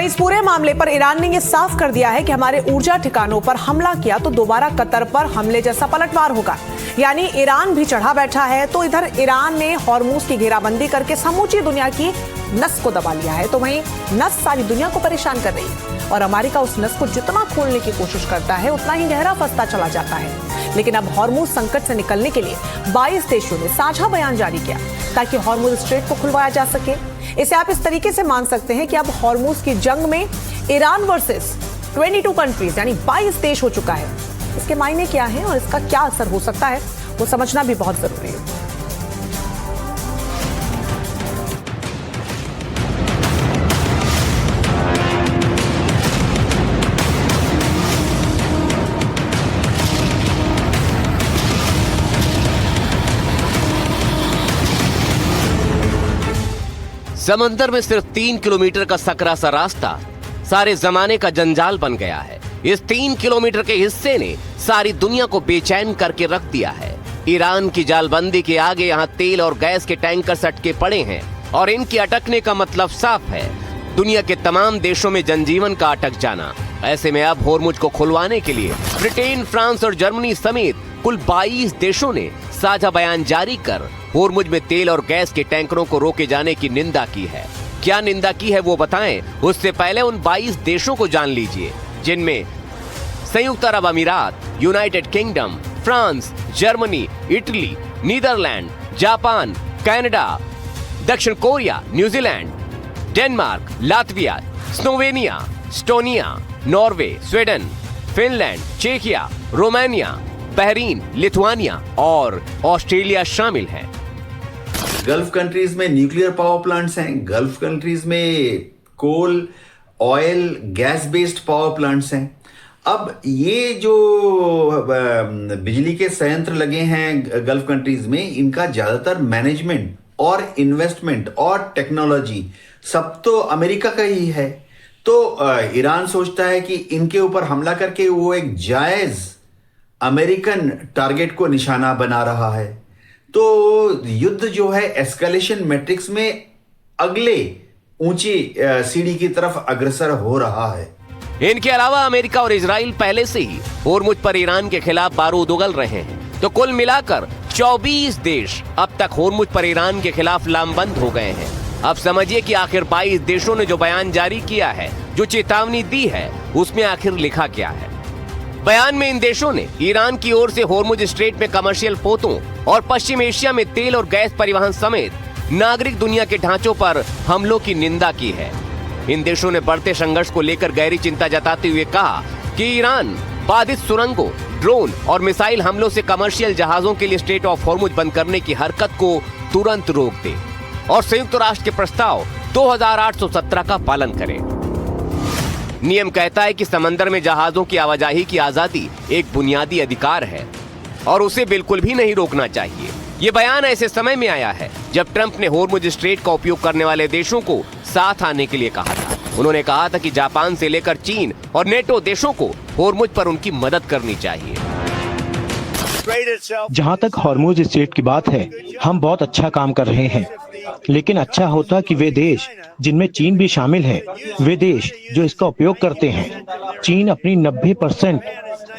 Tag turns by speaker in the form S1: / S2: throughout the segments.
S1: वहीं इस पूरे मामले पर ईरान ने यह साफ कर दिया है कि हमारे ऊर्जा ठिकानों पर हमला किया तो दोबारा कतर पर हमले जैसा पलटवार होगा। यानी ईरान भी चढ़ा बैठा है। तो इधर ईरान ने हॉर्मुज की घेराबंदी करके समूची दुनिया की नस को दबा लिया है, तो वहीं नस सारी दुनिया को परेशान कर रही है और अमेरिका उस नस को जितना खोलने की कोशिश करता है उतना ही गहरा फंसता चला जाता है। लेकिन अब हॉर्मुज संकट से निकलने के लिए 22 देशों ने साझा बयान जारी किया ताकि हॉर्मुज स्ट्रेट को खुलवाया जा सके। इसे आप इस तरीके से मान सकते हैं कि अब हॉर्मुज की जंग में ईरान वर्सेस 22 कंट्रीज यानी 22 देश हो चुका है। इसके मायने क्या है और इसका क्या असर हो सकता है वो समझना भी बहुत जरूरी है।
S2: समंदर में सिर्फ 3 किलोमीटर का सकरा सा रास्ता सारे जमाने का जंजाल बन गया है। इस 3 किलोमीटर के हिस्से ने सारी दुनिया को बेचैन करके रख दिया है। ईरान की जालबंदी के आगे यहाँ तेल और गैस के टैंकर अटके पड़े हैं और इनके अटकने का मतलब साफ है, दुनिया के तमाम देशों में जनजीवन का अटक जाना। ऐसे में अब हॉर्मुज को खुलवाने के लिए ब्रिटेन, फ्रांस और जर्मनी समेत कुल 22 देशों ने साझा बयान जारी कर हॉर्मुज में तेल और गैस के टैंकरों को रोके जाने की निंदा की है। क्या निंदा की है वो बताएं, उससे पहले उन 22 देशों को जान लीजिए जिनमें संयुक्त अरब अमीरात, United kingdom, France, Germany, Italy, Netherlands, Japan, Canada, दक्षिण Korea, New Zealand, Denmark, Latvia, Slovenia, Estonia, Norway, Sweden, Finland, चेकिया, रोमानिया, बहरीन, लिथुआनिया और ऑस्ट्रेलिया शामिल हैं।
S3: गल्फ कंट्रीज में न्यूक्लियर पावर प्लांट्स हैं, गल्फ कंट्रीज में कोल, oil, gas based power plants हैं। अब ये जो बिजली के संयंत्र लगे हैं गल्फ कंट्रीज में, इनका ज्यादातर मैनेजमेंट और इन्वेस्टमेंट और टेक्नोलॉजी सब तो अमेरिका का ही है। तो ईरान सोचता है कि इनके ऊपर हमला करके वो एक जायज अमेरिकन टारगेट को निशाना बना रहा है। तो युद्ध जो है एस्केलेशन मैट्रिक्स में अगले ऊंची सीढ़ी की तरफ अग्रसर हो रहा है।
S2: इनके अलावा अमेरिका और इजराइल पहले से ही हॉर्मुज पर ईरान के खिलाफ बारूद उगल रहे हैं। तो कुल मिलाकर 24 देश अब तक हॉर्मुज पर ईरान के खिलाफ लामबंद हो गए हैं। अब समझिए कि आखिर 22 देशों ने जो बयान जारी किया है, जो चेतावनी दी है, उसमें आखिर लिखा क्या है। बयान में इन देशों ने ईरान की ओर से हॉर्मुज स्ट्रेट में कमर्शियल पोतों और पश्चिम एशिया में तेल और गैस परिवहन समेत नागरिक दुनिया के ढांचों पर हमलों की निंदा की है। इन देशों ने बढ़ते संघर्ष को लेकर गहरी चिंता जताते हुए कहा कि ईरान बाधित सुरंगों, ड्रोन और मिसाइल हमलों से कमर्शियल जहाजों के लिए स्ट्रेट ऑफ हॉर्मुज बंद करने की हरकत को तुरंत रोक दे और संयुक्त राष्ट्र के प्रस्ताव 2817 का पालन करे। नियम कहता है कि समंदर में जहाजों की आवाजाही की आजादी एक बुनियादी अधिकार है और उसे बिल्कुल भी नहीं रोकना चाहिए। ये बयान ऐसे समय में आया है जब ट्रंप ने हॉर्मुज स्ट्रेट का उपयोग करने वाले देशों को साथ आने के लिए कहा था। उन्होंने कहा था कि जापान से लेकर चीन और नेटो देशों को हॉर्मुज पर उनकी मदद करनी चाहिए।
S4: जहां तक हॉर्मुज स्ट्रेट की बात है, हम बहुत अच्छा काम कर रहे हैं, लेकिन अच्छा होता कि वे देश जिनमें चीन भी शामिल है, वे देश जो इसका उपयोग करते हैं। चीन अपनी 90%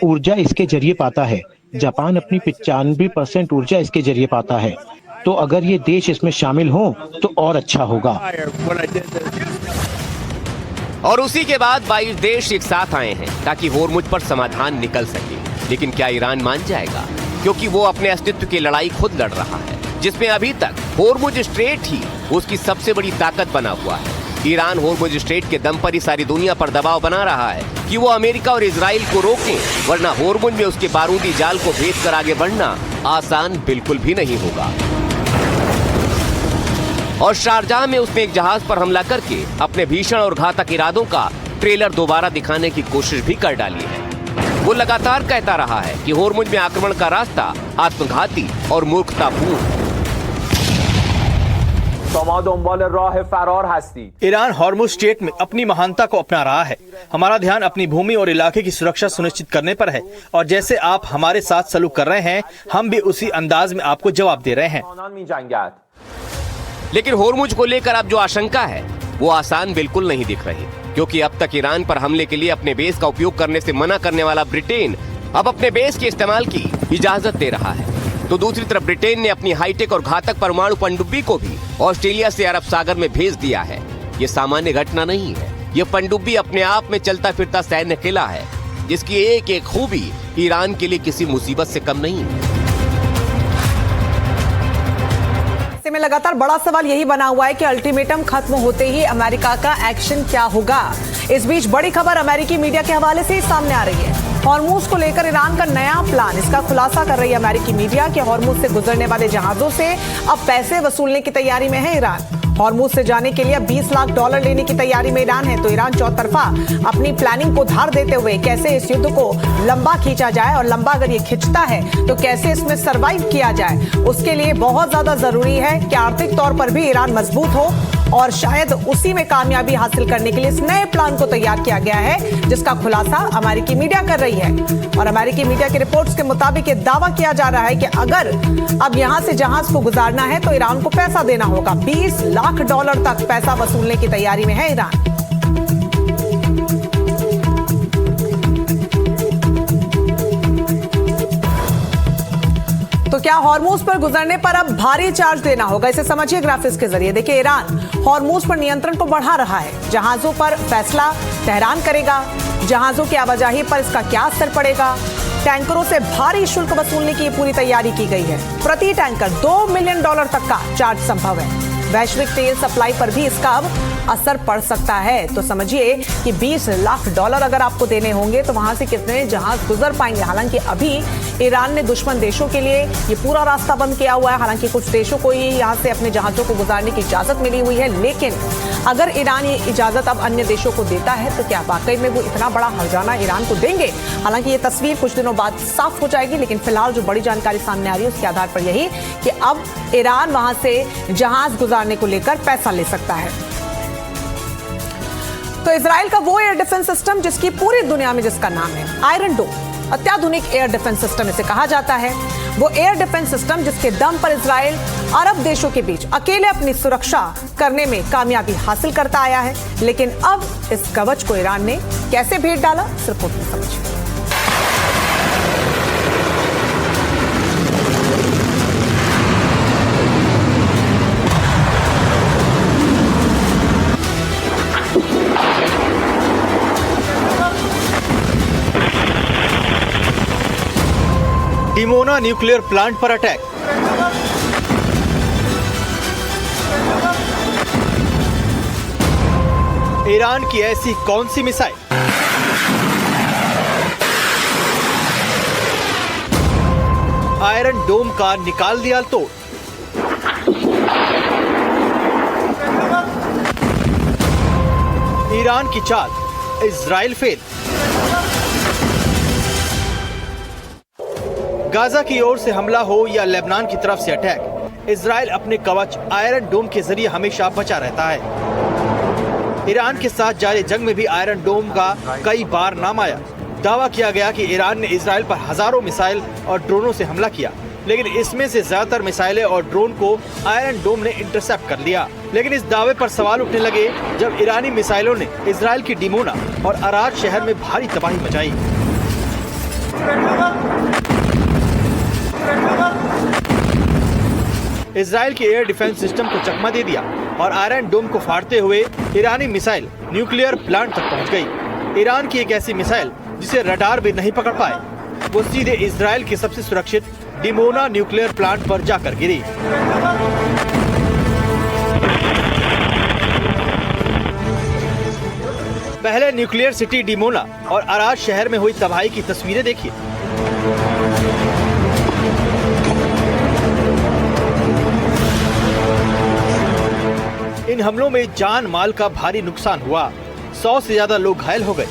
S4: ऊर्जा इसके जरिए पाता है, जापान अपनी 95% ऊर्जा इसके जरिए पाता है। तो अगर ये देश इसमें शामिल हों तो और अच्छा होगा।
S2: और उसी के बाद 22 देश एक साथ आए हैं ताकि हॉर्मुज पर समाधान निकल सके। लेकिन क्या ईरान मान जाएगा? क्योंकि वो अपने अस्तित्व की लड़ाई खुद लड़ रहा है, जिसमें अभी तक हॉर्मुज स्ट्रेट ही उसकी सबसे बड़ी ताकत बना हुआ है। ईरान हॉर्मुज स्ट्रेट के दम पर ही सारी दुनिया पर दबाव बना रहा है कि वो अमेरिका और इजराइल को रोके, वरना हॉर्मुज में उसके बारूदी जाल को भेद कर आगे बढ़ना आसान बिल्कुल भी नहीं होगा। और शारजाह में उसने एक जहाज पर हमला करके अपने भीषण और घातक इरादों का ट्रेलर दोबारा दिखाने की कोशिश भी कर डाली है। वो लगातार कहता रहा है कि हॉर्मुज में आक्रमण का रास्ता आत्मघाती और मूर्खतापूर्ण।
S5: ईरान हॉर्मुज स्ट्रेट में अपनी महानता को अपना रहा है। हमारा ध्यान अपनी भूमि और इलाके की सुरक्षा सुनिश्चित करने पर है और जैसे आप हमारे साथ सलूक कर रहे हैं, हम भी उसी अंदाज में आपको जवाब दे रहे हैं।
S2: लेकिन हॉर्मुज को लेकर अब जो आशंका है वो आसान बिल्कुल नहीं दिख रही, क्योंकि अब तक ईरान पर हमले के लिए अपने बेस का उपयोग करने से मना करने वाला ब्रिटेन अब अपने बेस के इस्तेमाल की इजाजत दे रहा है। तो दूसरी तरफ ब्रिटेन ने अपनी हाईटेक और घातक परमाणु पनडुब्बी को भी ऑस्ट्रेलिया से अरब सागर में भेज दिया है। ये सामान्य घटना नहीं है, ये पनडुब्बी अपने आप में चलता फिरता सैन्य किला है, जिसकी एक एक खूबी ईरान के लिए किसी मुसीबत से कम नहीं है।
S1: ऐसे में लगातार बड़ा सवाल यही बना हुआ है कि अल्टीमेटम खत्म होते ही अमेरिका का एक्शन क्या होगा। इस बीच बड़ी खबर अमेरिकी मीडिया के हवाले से ही सामने आ रही है। हॉर्मूज को लेकर ईरान का नया प्लान, इसका खुलासा कर रही है अमेरिकी मीडिया कि हॉर्मूज से गुजरने वाले जहाजों से अब पैसे वसूलने की तैयारी में है ईरान। हॉर्मूज से जाने के लिए अब $20 लाख लेने की तैयारी में ईरान है। तो ईरान चौतरफा अपनी प्लानिंग को धार देते हुए कैसे इस युद्ध को लंबा खींचा जाए, और लंबा अगर ये खिंचता है तो कैसे इसमें सरवाइव किया जाए, उसके लिए बहुत ज्यादा जरूरी है कि आर्थिक तौर पर भी ईरान मजबूत हो, और शायद उसी में कामयाबी हासिल करने के लिए इस नए प्लान को तैयार किया गया है, जिसका खुलासा अमेरिकी मीडिया कर रही है। और अमेरिकी मीडिया की रिपोर्ट्स के मुताबिक ये दावा किया जा रहा है कि अगर अब यहां से जहाज को गुजारना है तो ईरान को पैसा देना होगा। $20 लाख तक पैसा वसूलने की तैयारी में है ईरान। तो क्या हॉर्मूज पर गुजरने पर अब भारी चार्ज देना होगा? इसे समझिए ग्राफिक्स के जरिए। देखिए, ईरान हॉर्मूज पर नियंत्रण को बढ़ा रहा है। जहाजों पर फैसला तेहरान करेगा। जहाजों की आवाजाही पर इसका क्या असर पड़ेगा? टैंकरों से भारी शुल्क वसूलने की पूरी तैयारी की गई है। प्रति टैंकर $2 मिलियन तक का चार्ज संभव है। वैश्विक तेल सप्लाई पर भी इसका अब असर पड़ सकता है। तो समझिए कि $20 लाख अगर आपको देने होंगे तो वहां से कितने जहाज गुजर पाएंगे। हालांकि अभी ईरान ने दुश्मन देशों के लिए ये पूरा रास्ता बंद किया हुआ है। हालांकि कुछ देशों को ही यहां से अपने जहाजों को गुजारने की इजाजत मिली हुई है, लेकिन अगर ईरान ये इजाजत अब अन्य देशों को देता है तो क्या वाकई में वो इतना बड़ा हर्जाना ईरान को देंगे? हालांकि ये तस्वीर कुछ दिनों बाद साफ हो जाएगी, लेकिन फिलहाल जो बड़ी जानकारी सामने आ रही है उसके आधार पर यही कि अब ईरान वहां से जहाज गुजारने को लेकर पैसा ले सकता है। तो इजराइल का वो एयर डिफेंस सिस्टम जिसकी पूरी दुनिया में जिसका नाम है आयरन डोम, अत्याधुनिक एयर डिफेंस सिस्टम इसे कहा जाता है। वो एयर डिफेंस सिस्टम जिसके दम पर इजराइल अरब देशों के बीच अकेले अपनी सुरक्षा करने में कामयाबी हासिल करता आया है। लेकिन अब इस कवच को ईरान ने कैसे भेद डाला, इस रिपोर्ट में समझिए।
S5: डिमोना न्यूक्लियर प्लांट पर अटैक। ईरान की ऐसी कौन सी मिसाइल? आयरन डोम का निकाल दिया तोड़। ईरान की चाल, इजराइल फेल। गाजा की ओर से हमला हो या लेबनान की तरफ से अटैक, इजराइल अपने कवच आयरन डोम के जरिए हमेशा बचा रहता है। ईरान के साथ जारी जंग में भी आयरन डोम का कई बार नाम आया। दावा किया गया कि ईरान ने इजराइल पर हजारों मिसाइल और ड्रोनों से हमला किया, लेकिन इसमें से ज्यादातर मिसाइलें और ड्रोन को आयरन डोम ने इंटरसेप्ट कर लिया। लेकिन इस दावे पर सवाल उठने लगे जब ईरानी मिसाइलों ने इजराइल की डिमोना और अराद शहर में भारी तबाही मचाई। इजराइल के एयर डिफेंस सिस्टम को चकमा दे दिया और आयरन डोम को फाड़ते हुए ईरानी मिसाइल न्यूक्लियर प्लांट तक पहुंच गई। ईरान की एक ऐसी मिसाइल जिसे रडार भी नहीं पकड़ पाए, वो सीधे इजराइल के सबसे सुरक्षित डिमोना न्यूक्लियर प्लांट पर जाकर गिरी। पहले न्यूक्लियर सिटी डिमोना और अराद शहर में हुई तबाही की तस्वीरें देखिए। इन हमलों में जान माल का भारी नुकसान हुआ। 100 से ज्यादा लोग घायल हो गए।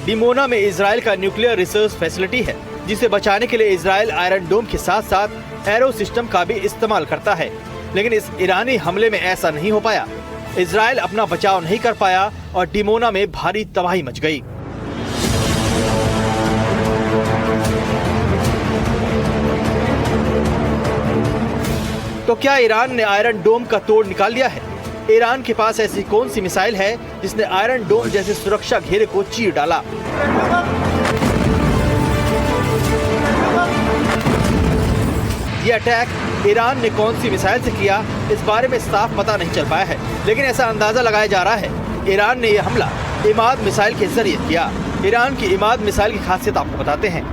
S5: डिमोना में इजराइल का न्यूक्लियर रिसर्च फैसिलिटी है, जिसे बचाने के लिए इजराइल आयरन डोम के साथ साथ एरो सिस्टम का भी इस्तेमाल करता है। लेकिन इस ईरानी हमले में ऐसा नहीं हो पाया। इजराइल अपना बचाव नहीं कर पाया और डिमोना में भारी तबाही मच गई। तो क्या ईरान ने आयरन डोम का तोड़ निकाल लिया है? ईरान के पास ऐसी कौन सी मिसाइल है जिसने आयरन डोम जैसे सुरक्षा घेरे को चीर डाला? ये अटैक ईरान ने कौन सी मिसाइल से किया, इस बारे में साफ पता नहीं चल पाया है, लेकिन ऐसा अंदाजा लगाया जा रहा है ईरान ने यह हमला इमाद मिसाइल के जरिए किया। ईरान की इमाद मिसाइल की खासियत आपको बताते हैं।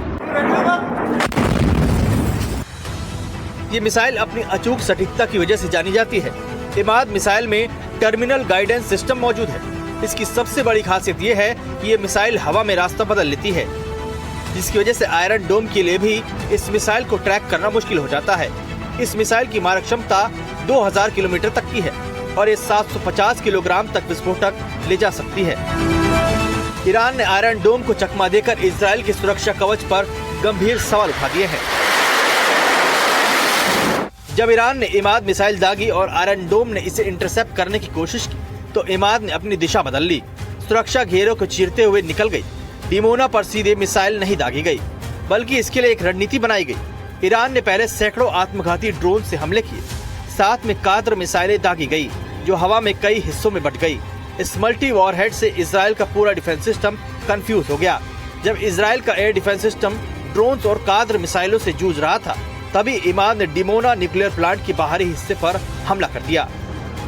S5: ये मिसाइल अपनी अचूक सटीकता की वजह से जानी जाती है। इमाद मिसाइल में टर्मिनल गाइडेंस सिस्टम मौजूद है। इसकी सबसे बड़ी खासियत ये है कि ये मिसाइल हवा में रास्ता बदल लेती है, जिसकी वजह से आयरन डोम के लिए भी इस मिसाइल को ट्रैक करना मुश्किल हो जाता है। इस मिसाइल की मारक क्षमता 2000 किलोमीटर तक की है और ये 750 किलोग्राम तक विस्फोटक ले जा सकती है। ईरान ने आयरन डोम को चकमा देकर इजराइल के सुरक्षा कवच पर गंभीर सवाल उठा दिए हैं। जब ईरान ने इमाद मिसाइल दागी और आयरन डोम ने इसे इंटरसेप्ट करने की कोशिश की, तो इमाद ने अपनी दिशा बदल ली, सुरक्षा घेरों को चीरते हुए निकल गई। डिमोना पर सीधे मिसाइल नहीं दागी गई, बल्कि इसके लिए एक रणनीति बनाई गई। ईरान ने पहले सैकड़ों आत्मघाती ड्रोन से हमले किए, साथ में कादर मिसाइलें दागी गई जो हवा में कई हिस्सों में बट गई। इस मल्टी वॉरहेड से इजराइल का पूरा डिफेंस सिस्टम कंफ्यूज हो गया। जब इजराइल का एयर डिफेंस सिस्टम ड्रोन्स और कादर मिसाइलों से जूझ रहा था, तभी इमाद ने डिमोना न्यूक्लियर प्लांट के बाहरी हिस्से पर हमला कर दिया।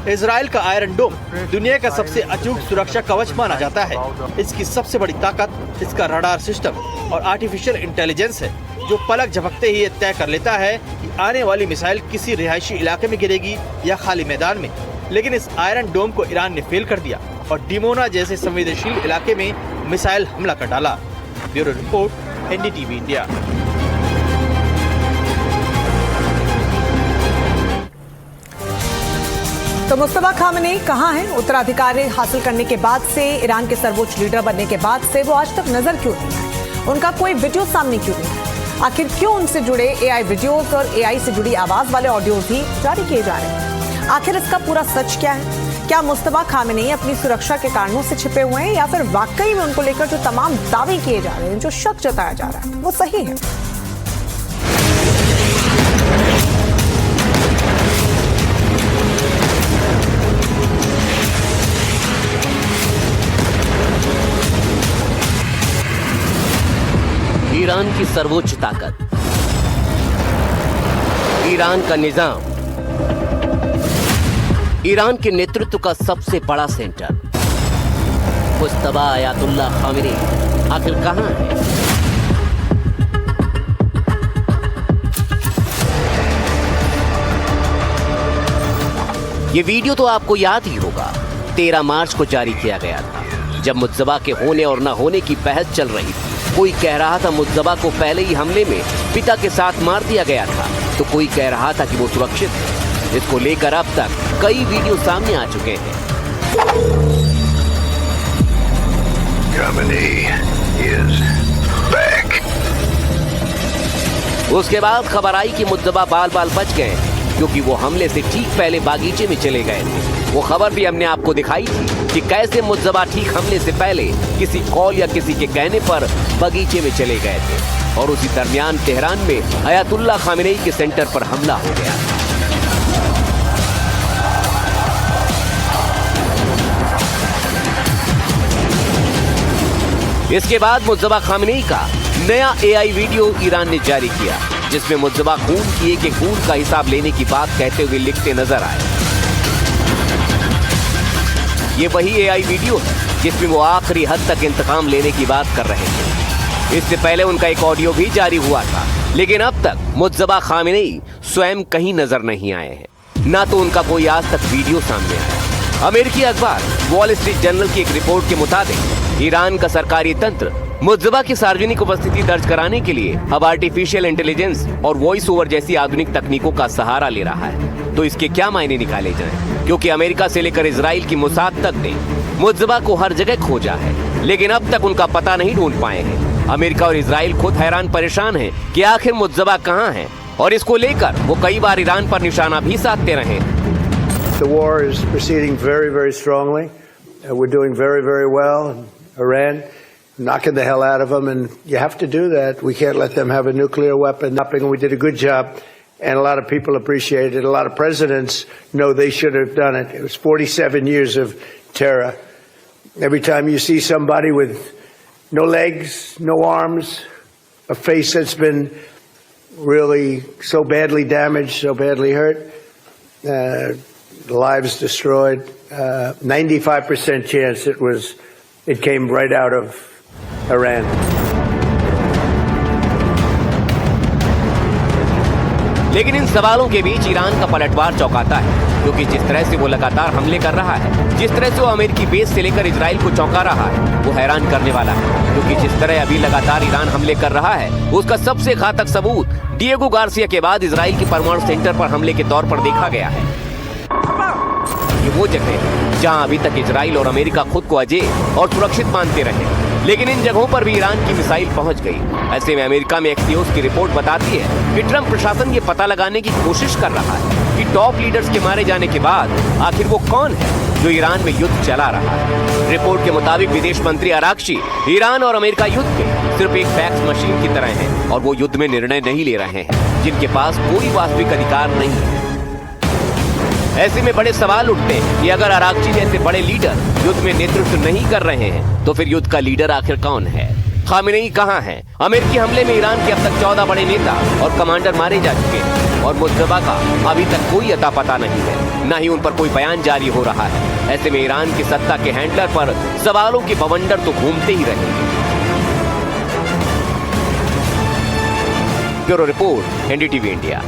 S5: इजराइल का आयरन डोम दुनिया का सबसे अचूक सुरक्षा कवच माना जाता है। इसकी सबसे बड़ी ताकत इसका रडार सिस्टम और आर्टिफिशियल इंटेलिजेंस है, जो पलक झपकते ही ये तय कर लेता है कि आने वाली मिसाइल किसी रिहायशी इलाके में गिरेगी या खाली मैदान में। लेकिन इस आयरन डोम को ईरान ने फेल कर दिया और डिमोना जैसे संवेदनशील इलाके में मिसाइल हमला कर डाला। Bureau report, NDTV India.
S1: तो मुस्तफा खामेनी कहां हैं? उत्तराधिकारी हासिल करने के बाद से, ईरान के सर्वोच्च लीडर बनने के बाद से वो आज तक नजर क्यों नहीं आए? उनका कोई वीडियो सामने क्यों नहीं आया? आखिर क्यों उनसे जुड़े AI वीडियोस और AI से जुड़ी आवाज वाले ऑडियोज ही जारी किए जा रहे हैं? आखिर इसका पूरा सच क्या है? क्या मुस्तफा खामेनी अपनी सुरक्षा के कारणों से छिपे हुए हैं, या फिर वाकई में उनको लेकर जो तमाम दावे किए जा रहे हैं, जो शक जताया जा रहा है, वो सही है?
S2: ईरान की सर्वोच्च ताकत, ईरान का निजाम, ईरान के नेतृत्व का सबसे बड़ा सेंटर, मुज्तबा आयतुल्लाह खामेनी आखिर कहां है? ये वीडियो तो आपको याद ही होगा, 13 मार्च को जारी किया गया था, जब मुज्तबा के होने और न होने की बहस चल रही थी। कोई कह रहा था मुज्तबा को पहले ही हमले में पिता के साथ मार दिया गया था, तो कोई कह रहा था कि वो सुरक्षित है। इसको लेकर अब तक कई वीडियो सामने आ चुके हैं। उसके बाद खबर आई कि मुज्तबा बाल बाल बच गए, क्योंकि वो हमले से ठीक पहले बागीचे में चले गए थे। वो खबर भी हमने आपको दिखाई थी कि कैसे मुज्तबा ठीक हमले से पहले किसी कॉल या किसी के कहने पर बगीचे में चले गए थे, और उसी दरमियान तेहरान में आयतुल्लाह खामेनी के सेंटर पर हमला हो गया। इसके बाद मुज्तबा खामेनी का नया AI वीडियो ईरान ने जारी किया, जिसमें मुज्तबा खून किए कि खून का हिसाब लेने की बात कहते हुए लिखते नजर आए। ये वही AI वीडियो है जिसमें वो आखिरी हद तक इंतकाम लेने की बात कर रहे थे। इससे पहले उनका एक ऑडियो भी जारी हुआ था, लेकिन अब तक मुज्तबा खामेनी स्वयं कहीं नजर नहीं आए हैं, ना तो उनका कोई आज तक वीडियो सामने आया। अमेरिकी अखबार वॉल स्ट्रीट जर्नल की एक रिपोर्ट के मुताबिक ईरान का सरकारी तंत्र मुज्तबा की सार्वजनिक उपस्थिति दर्ज कराने के लिए अब आर्टिफिशियल इंटेलिजेंस और वॉइस ओवर जैसी आधुनिक तकनीकों का सहारा ले रहा है। तो इसके क्या मायने निकाले जाएं? क्योंकि अमेरिका से लेकर इजराइल की मोसाद तक ने मुज्तबा को हर जगह खोजा है, लेकिन अब तक उनका पता नहीं ढूंढ पाए हैं। अमेरिका और इजराइल खुद हैरान परेशान हैं कि आखिर मुज्तबा कहां हैं, और इसको लेकर वो कई बार ईरान पर निशाना भी साधते रहे।
S6: The war is proceeding very, very strongly. We're doing very, very well. Iran, knocking the hell out of them, and you have to do that. We can't let them have a nuclear weapon. We did a good job and a lot of people appreciate it. A lot of presidents know they should have done it. It was 47 years of terror. Every time you see somebody with no legs, no arms, a face that's been really so badly damaged, so badly hurt, lives destroyed, 95% chance it came right out of Iran.
S2: लेकिन इन सवालों के बीच Iran का पलटवार चौंकाता है, क्योंकि जिस तरह से वो लगातार हमले कर रहा है, जिस तरह से वो अमेरिकी बेस से लेकर इजराइल को चौंका रहा है, वो हैरान करने वाला है। क्योंकि जिस तरह अभी लगातार ईरान हमले कर रहा है, उसका सबसे घातक सबूत डिएगो गार्सिया के बाद इजराइल के परमाणु सेंटर पर हमले के तौर पर देखा गया है। ये वो जगह है जहां अभी तक इजराइल और अमेरिका खुद को अजेय और सुरक्षित मानते रहे, लेकिन इन जगहों पर भी ईरान की मिसाइल पहुंच गई। ऐसे में अमेरिका में एक्सियोस की रिपोर्ट बताती है कि ट्रंप प्रशासन ये पता लगाने की कोशिश कर रहा है कि टॉप लीडर्स के मारे जाने के बाद आखिर वो कौन है जो ईरान में युद्ध चला रहा है। रिपोर्ट के मुताबिक विदेश मंत्री अराक्ची ईरान और अमेरिका युद्ध में सिर्फ एक फैक्स मशीन की तरह है और वो युद्ध में निर्णय नहीं ले रहे हैं, जिनके पास कोई वास्तविक अधिकार नहीं है। ऐसे में बड़े सवाल उठते हैं कि अगर अराक्ची जैसे बड़े लीडर युद्ध में नेतृत्व नहीं कर रहे हैं, तो फिर युद्ध का लीडर आखिर कौन है? खामेनेई कहां है? अमेरिकी हमले में ईरान के अब तक 14 बड़े नेता और कमांडर मारे जा चुके हैं और मुज्तबा का अभी तक कोई अता पता नहीं है, न ही उन पर कोई बयान जारी हो रहा है। ऐसे में ईरान की सत्ता के हैंडलर पर सवालों के बवंडर तो घूमते ही रहेंगे। Bureau report, NDTV India.